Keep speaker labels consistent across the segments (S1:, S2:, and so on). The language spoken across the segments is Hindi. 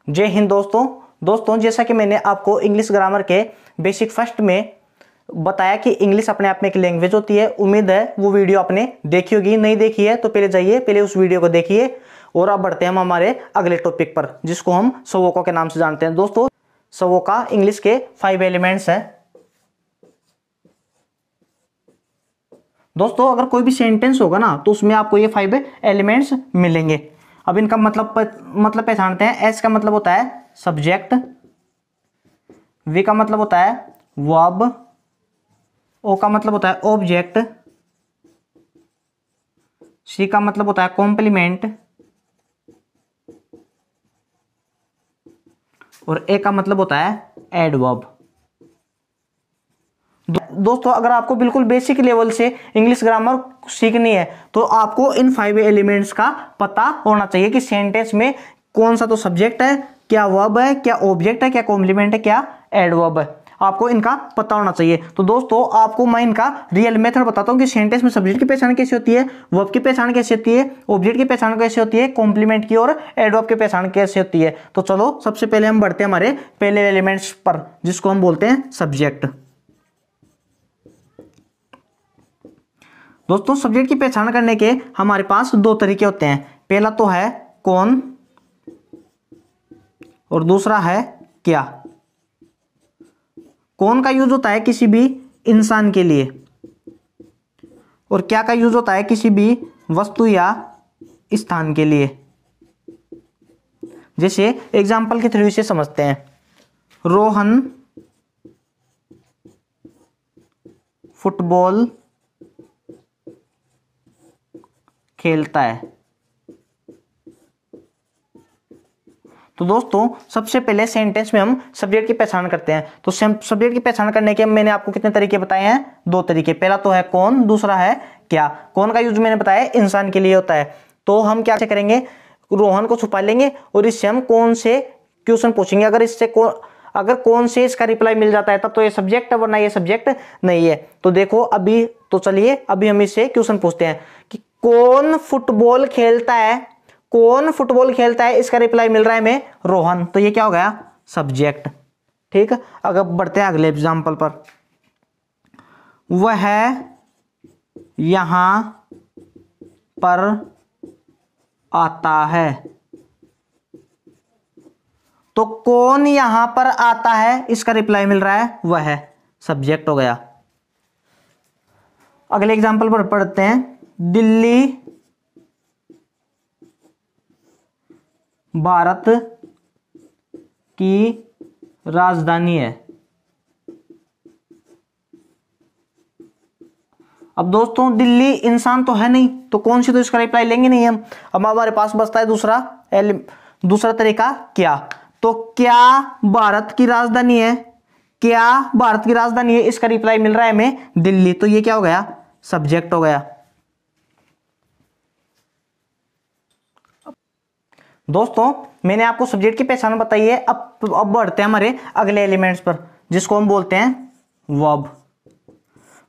S1: जय हिंद दोस्तों जैसा कि मैंने आपको इंग्लिश ग्रामर के बेसिक फर्स्ट में बताया कि इंग्लिश अपने आप में एक लैंग्वेज होती है। उम्मीद है वो वीडियो आपने देखी होगी, नहीं देखी है तो पहले जाइए, पहले उस वीडियो को देखिए। और अब बढ़ते हैं हम हमारे अगले टॉपिक पर, जिसको हम सवोका के नाम से जानते हैं। दोस्तों, सवोका इंग्लिश के 5 एलिमेंट्स हैं। दोस्तों, अगर कोई भी सेंटेंस होगा ना तो उसमें आपको ये 5 एलिमेंट्स मिलेंगे। अब इनका मतलब पहचानते हैं। एस का मतलब होता है सब्जेक्ट, वी का मतलब होता है वर्ब, ओ का मतलब होता है ऑब्जेक्ट, सी का मतलब होता है कॉम्प्लीमेंट और ए का मतलब होता है एडवर्ब। दोस्तों, अगर आपको बिल्कुल बेसिक लेवल से इंग्लिश ग्रामर सीखनी है तो आपको इन 5 एलिमेंट्स का पता होना चाहिए कि सेंटेंस में कौन सा तो सब्जेक्ट है, क्या वर्ब है, क्या ऑब्जेक्ट है, क्या कॉम्प्लीमेंट है, क्या एडवर्ब है। आपको इनका पता होना चाहिए। तो दोस्तों, आपको मैं इनका रियल मेथड बताता हूं कि सेंटेंस में सब्जेक्ट की पहचान कैसे होती है, वर्ब की पहचान कैसे होती है, ऑब्जेक्ट की पहचान कैसे होती है, कॉम्प्लीमेंट की और एडवर्ब की पहचान कैसे होती है। तो चलो, सबसे पहले हम बढ़ते हैं हमारे पहले एलिमेंट्स पर, जिसको हम बोलते हैं सब्जेक्ट। दोस्तों, सब्जेक्ट की पहचान करने के हमारे पास 2 तरीके होते हैं। पहला तो है कौन और दूसरा है क्या। कौन का यूज होता है किसी भी इंसान के लिए और क्या का यूज होता है किसी भी वस्तु या स्थान के लिए। जैसे एग्जाम्पल के थ्रू इसे समझते हैं। रोहन फुटबॉल खेलता है। तो दोस्तों, सबसे पहले सेंटेंस में हम सब्जेक्ट की पहचान करते हैं। तो सब्जेक्ट की पहचान करने के मैंने आपको कितने तरीके बताए हैं? 2 तरीके। पहला तो है कौन, दूसरा है क्या। कौन का यूज मैंने बताया इंसान के लिए होता है। तो हम क्या करेंगे, रोहन को छुपा लेंगे और इससे हम कौन से क्वेश्चन पूछेंगे। अगर कौन से इसका रिप्लाई मिल जाता है तब तो ये सब्जेक्ट है, वरना ये सब्जेक्ट नहीं है। तो देखो, अभी हम इससे क्वेश्चन पूछते हैं कि कौन फुटबॉल खेलता है। कौन फुटबॉल खेलता है, इसका रिप्लाई मिल रहा है हमें रोहन। तो ये क्या हो गया? सब्जेक्ट। ठीक है, अगर बढ़ते हैं अगले एग्जांपल पर। वह यहां पर आता है। तो कौन यहां पर आता है, इसका रिप्लाई मिल रहा है वह, सब्जेक्ट हो गया। अगले एग्जांपल पर पढ़ते हैं। दिल्ली भारत की राजधानी है। अब दोस्तों, दिल्ली इंसान तो है नहीं, तो कौन सी, तो इसका रिप्लाई लेंगे नहीं हम। अब हमारे पास बचता है दूसरा तरीका, क्या। तो क्या भारत की राजधानी है। क्या भारत की राजधानी है, इसका रिप्लाई मिल रहा है हमें दिल्ली। तो ये क्या हो गया? सब्जेक्ट हो गया। दोस्तों, मैंने आपको सब्जेक्ट की पहचान बताई है। अब बढ़ते हैं हमारे अगले एलिमेंट्स पर, जिसको हम बोलते हैं वर्ब।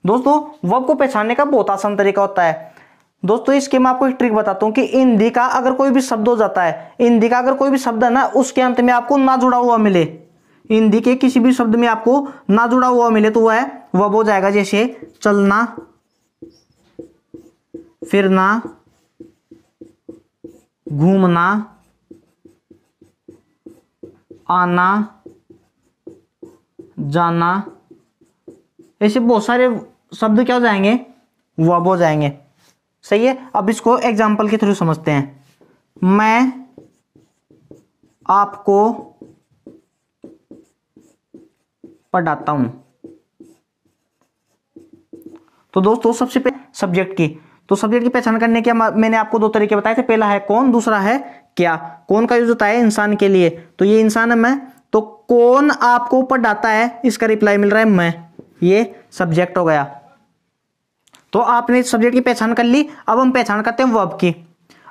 S1: दोस्तों, वर्ब को पहचानने का बहुत आसान तरीका होता है। दोस्तों, इसके मैं आपको एक ट्रिक बताता हूं कि हिंदी का अगर कोई भी शब्द हो जाता है, हिंदी का अगर कोई भी शब्द है ना, उसके अंत में आपको ना जुड़ा हुआ मिले, हिंदी के किसी भी शब्द में आपको ना जुड़ा हुआ मिले तो वह वर्ब हो जाएगा। जैसे चलना, फिरना, घूमना, आना, जाना, ऐसे बहुत सारे शब्द क्या हो जाएंगे? वर्ब हो जाएंगे। सही है। अब इसको एग्जाम्पल के थ्रू समझते हैं। मैं आपको पढ़ाता हूं। तो दोस्तों, सबसे पहले सब्जेक्ट की पहचान करने के मैंने आपको 2 तरीके बताए थे। पहला है कौन, दूसरा है क्या। कौन का यूज होता है इंसान के लिए, तो ये इंसान है मैं। तो कौन आपको पढ़ाता है, इसका रिप्लाई मिल रहा है मैं, ये सब्जेक्ट हो गया। तो आपने सब्जेक्ट की पहचान कर ली। अब हम पहचान करते हैं वर्ब की।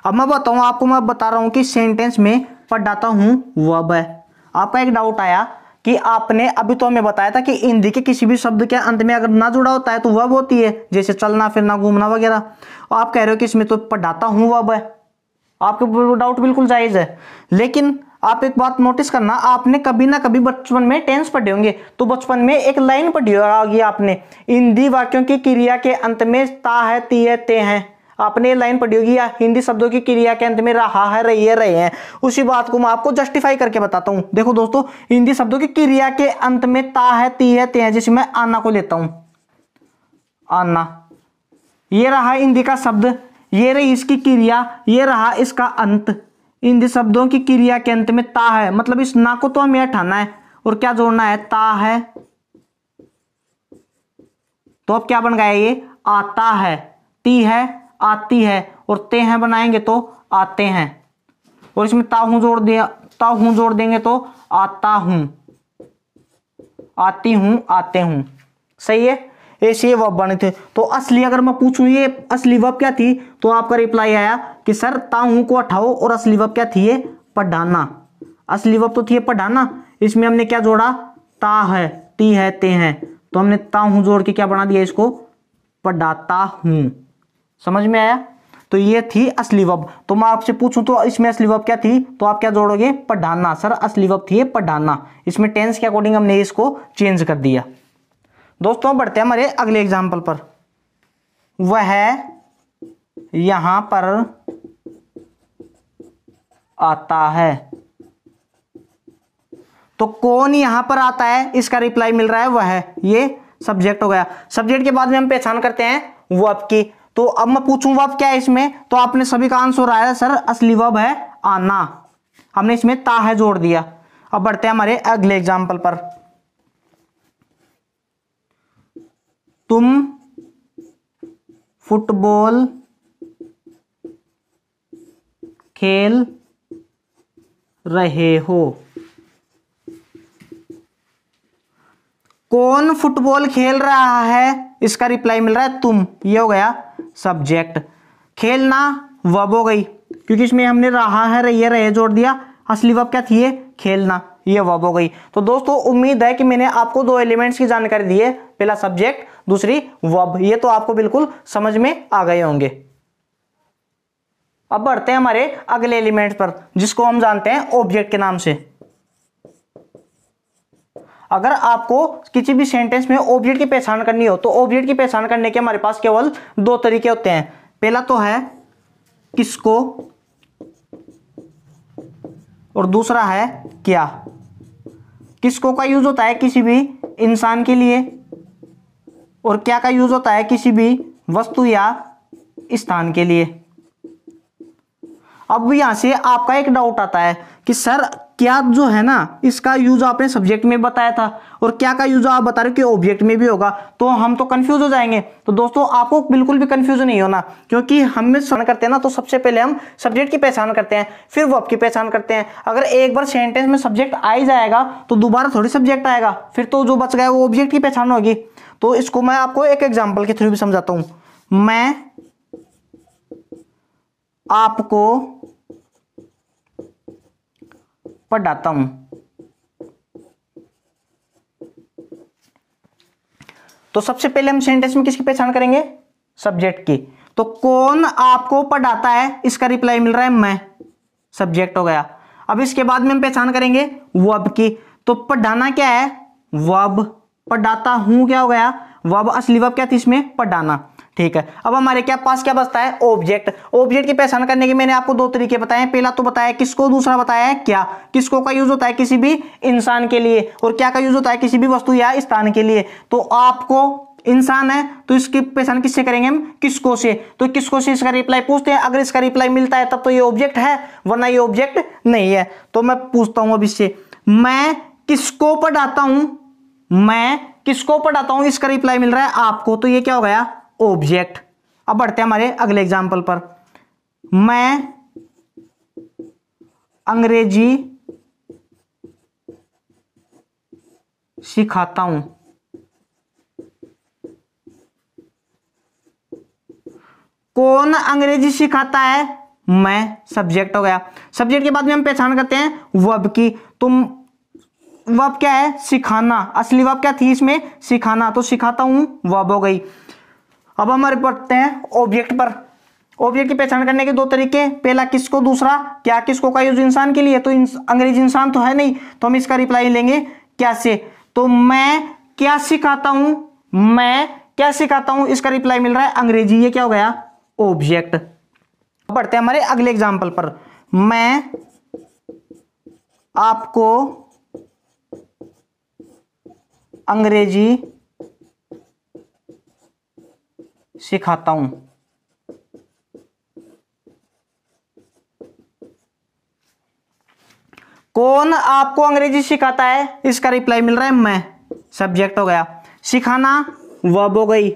S1: अब मैं बता रहा हूं कि सेंटेंस में पढ़ाता हूं वर्ब है। आपका एक डाउट आया कि आपने अभी तो हमें बताया था कि हिंदी के किसी भी शब्द के अंत में अगर ना जुड़ा होता है तो वर्ब होती है, जैसे चलना, फिरना, घूमना वगैरह। आप कह रहे हो कि इसमें तो पढ़ाता हूं वर्ब है। आपका डाउट बिल्कुल जायज है, लेकिन आप एक बात नोटिस करना, आपने कभी ना कभी बचपन में टेंस पढ़े होंगे, तो बचपन में एक लाइन पढ़ी होगी आपने, हिंदी वाक्यों की क्रिया के अंत में ता है, ती है, ते हैं। आपने ये लाइन पढ़ी होगी, या हिंदी शब्दों की क्रिया के अंत में रहा है, रही है, रहे हैं। उसी बात को मैं आपको जस्टिफाई करके बताता हूं। देखो दोस्तों, हिंदी शब्दों की क्रिया के अंत में ता है, ती है, ते हैं। जैसे मैं आना को लेता हूं, आना, ये रहा हिंदी का शब्द, ये रही इसकी क्रिया, ये रहा इसका अंत। हिंदी शब्दों की क्रिया के अंत में ता है, मतलब इस ना को तो हमें हटाना है और क्या जोड़ना है, ता है। तो अब क्या बन गया, ये आता है, ती है, आती है, और ते हैं बनाएंगे तो आते हैं। और इसमें ता हूं जोड़ दिया, ता हूं जोड़ देंगे तो आता हूं, आती हूं, आते हूं। सही है, ऐसे ये वर्ब बने थे। तो असली अगर मैं पूछूं ये असली वर्ब क्या थी, तो आपका रिप्लाई आया कि सर ता हूं को हटाओ, और असली वर्ब क्या थी, ये पढ़ाना। असली वर्ब तो थी पढ़ाना, इसमें हमने क्या जोड़ा, ता है, ती है, ते हैं। तो हमने ता हूं जोड़ के क्या बना दिया, इसको पढ़ाता हूं। समझ में आया। तो ये थी असली वर्ब। तो मैं आपसे पूछूं तो इसमें असली वर्ब क्या थी, तो आप क्या जोड़ोगे, पढ़ाना। सर असली वर्ब थी पढ़ाना, इसमें टेंस के अकॉर्डिंग हमने इसको चेंज कर दिया। दोस्तों बढ़ते हैं हमारे अगले एग्जाम्पल पर। वह यहां पर आता है। तो कौन यहां पर आता है, इसका रिप्लाई मिल रहा है वह, ये सब्जेक्ट हो गया। सब्जेक्ट के बाद में हम पहचान करते हैं वर्ब की। तो अब मैं पूछूं वर्ब क्या है इसमें, तो आपने सभी का आंसर आया सर असली वर्ब है आना, हमने इसमें ता है जोड़ दिया। अब बढ़ते हैं हमारे अगले एग्जाम्पल पर। तुम फुटबॉल खेल रहे हो। कौन फुटबॉल खेल रहा है, इसका रिप्लाई मिल रहा है तुम, ये हो गया सब्जेक्ट। खेलना वर्ब हो गई, क्योंकि इसमें हमने रहा है, रही है, रहे जोड़ दिया। असली वर्ब क्या थी, ये खेलना, ये वर्ब हो गई। तो दोस्तों उम्मीद है कि मैंने आपको दो एलिमेंट्स की जानकारी दी है, पहला सब्जेक्ट, दूसरी वर्ब। ये तो आपको बिल्कुल समझ में आ गए होंगे। अब बढ़ते हैं हमारे अगले एलिमेंट पर, जिसको हम जानते हैं ऑब्जेक्ट के नाम से। अगर आपको किसी भी सेंटेंस में ऑब्जेक्ट की पहचान करनी हो, तो ऑब्जेक्ट की पहचान करने के हमारे पास केवल दो तरीके होते हैं। पहला तो है किसको, और दूसरा है क्या। किसको का यूज होता है किसी भी इंसान के लिए, और क्या का यूज होता है किसी भी वस्तु या स्थान के लिए। अब यहां से आपका एक डाउट आता है कि सर क्या जो है ना, इसका यूज आपने सब्जेक्ट में बताया था, और क्या का यूज आप बता रहे हो कि ऑब्जेक्ट में भी होगा, तो हम तो कंफ्यूज हो जाएंगे। तो दोस्तों आपको बिल्कुल भी कंफ्यूज नहीं होना, क्योंकि हम पहचान करते हैं ना, तो सबसे पहले हम सब्जेक्ट की पहचान करते हैं, फिर वर्ब की पहचान करते हैं। अगर एक बार सेंटेंस में सब्जेक्ट आ ही जाएगा तो दोबारा थोड़ी सब्जेक्ट आएगा, फिर तो जो बच गया वो ऑब्जेक्ट की पहचान होगी। तो इसको मैं आपको एक एग्जाम्पल के थ्रू भी समझाता हूं। मैं आपको पढ़ाता हूं। तो सबसे पहले हम सेंटेंस में किसकी पहचान करेंगे, सब्जेक्ट की। तो कौन आपको पढ़ाता है, इसका रिप्लाई मिल रहा है मैं, सब्जेक्ट हो गया। अब इसके बाद में हम पहचान करेंगे वर्ब की। तो पढ़ाना क्या है, वर्ब। पढ़ाता हूं क्या हो गया, वर्ब। असली वर्ब क्या थी इसमें, पढ़ाना। ठीक है, अब हमारे क्या पास क्या बचता है, ऑब्जेक्ट। ऑब्जेक्ट की पहचान करने के मैंने आपको दो तरीके बताए हैं, पहला तो बताया किसको, दूसरा बताया है क्या। किसको का यूज होता है किसी भी इंसान के लिए, और क्या का यूज होता है किसी भी वस्तु या स्थान के लिए। तो आपको इंसान है तो इसकी पहचान किससे करेंगे हम, किसको से। तो किसको से इसका रिप्लाई पूछते हैं, अगर इसका रिप्लाई मिलता है तब तो ये ऑब्जेक्ट है, वरना ये ऑब्जेक्ट नहीं है। तो मैं पूछता हूं अब इससे, मैं किसको पढ़ाता हूं, मैं किसको पढ़ाता हूं, इसका रिप्लाई मिल रहा है आपको, तो ये क्या हो गया, ऑब्जेक्ट। अब बढ़ते हैं हमारे अगले एग्जाम्पल पर। मैं अंग्रेजी सिखाता हूं। कौन अंग्रेजी सिखाता है, मैं, सब्जेक्ट हो गया। सब्जेक्ट के बाद में हम पहचान करते हैं वर्ब की। तुम वर्ब क्या है, सिखाना। असली वर्ब क्या थी इसमें, सिखाना। तो सिखाता हूं वर्ब हो गई। अब हमारे पढ़ते हैं ऑब्जेक्ट पर। ऑब्जेक्ट की पहचान करने के दो तरीके, पहला किसको, दूसरा क्या। किसको का यूज इंसान के लिए, तो अंग्रेजी इंसान तो है नहीं, तो हम इसका रिप्लाई लेंगे क्या से। तो मैं क्या सिखाता हूं, मैं क्या सिखाता हूं, इसका रिप्लाई मिल रहा है अंग्रेजी, ये क्या हो गया, ऑब्जेक्ट। बढ़ते हैं हमारे अगले एग्जांपल पर। मैं आपको अंग्रेजी सिखाता हूं। कौन आपको अंग्रेजी सिखाता है, इसका रिप्लाई मिल रहा है मैं, सब्जेक्ट हो गया। सिखाना वर्ब हो गई।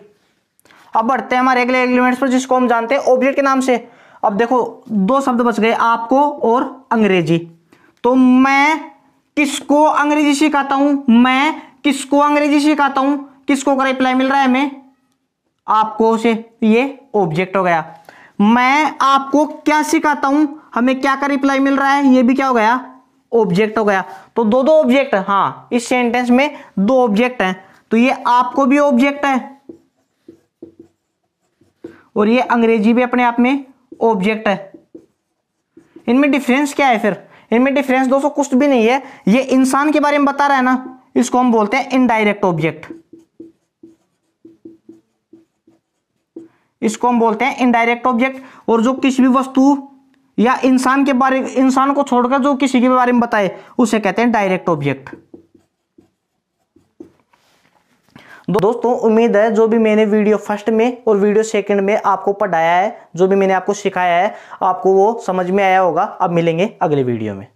S1: अब बढ़ते हैं हमारे अगले एलिमेंट्स पर जिसको हम जानते हैं ऑब्जेक्ट के नाम से। अब देखो दो शब्द बच गए, आपको और अंग्रेजी। तो मैं किसको अंग्रेजी सिखाता हूं, मैं किसको अंग्रेजी सिखाता हूं, किसको का रिप्लाई मिल रहा है हमें, आपको से, ये ऑब्जेक्ट हो गया। मैं आपको क्या सिखाता हूं, हमें क्या का रिप्लाई मिल रहा है, ये भी क्या हो गया, ऑब्जेक्ट हो गया। तो दो दो ऑब्जेक्ट, हाँ इस सेंटेंस में दो ऑब्जेक्ट हैं, तो ये आपको भी ऑब्जेक्ट है और ये अंग्रेजी भी अपने आप में ऑब्जेक्ट है। इनमें डिफरेंस क्या है फिर, इनमें डिफरेंस दोस्तों कुछ भी नहीं है, ये इंसान के बारे में बता रहा है ना, इसको हम बोलते हैं इनडायरेक्ट ऑब्जेक्ट, इसको हम बोलते हैं इनडायरेक्ट ऑब्जेक्ट। और जो किसी भी वस्तु या इंसान के बारे, इंसान को छोड़कर जो किसी के बारे में बताए उसे कहते हैं डायरेक्ट ऑब्जेक्ट। दोस्तों उम्मीद है जो भी मैंने वीडियो फर्स्ट में और वीडियो सेकंड में आपको पढ़ाया है, जो भी मैंने आपको सिखाया है, आपको वो समझ में आया होगा। अब मिलेंगे अगले वीडियो में।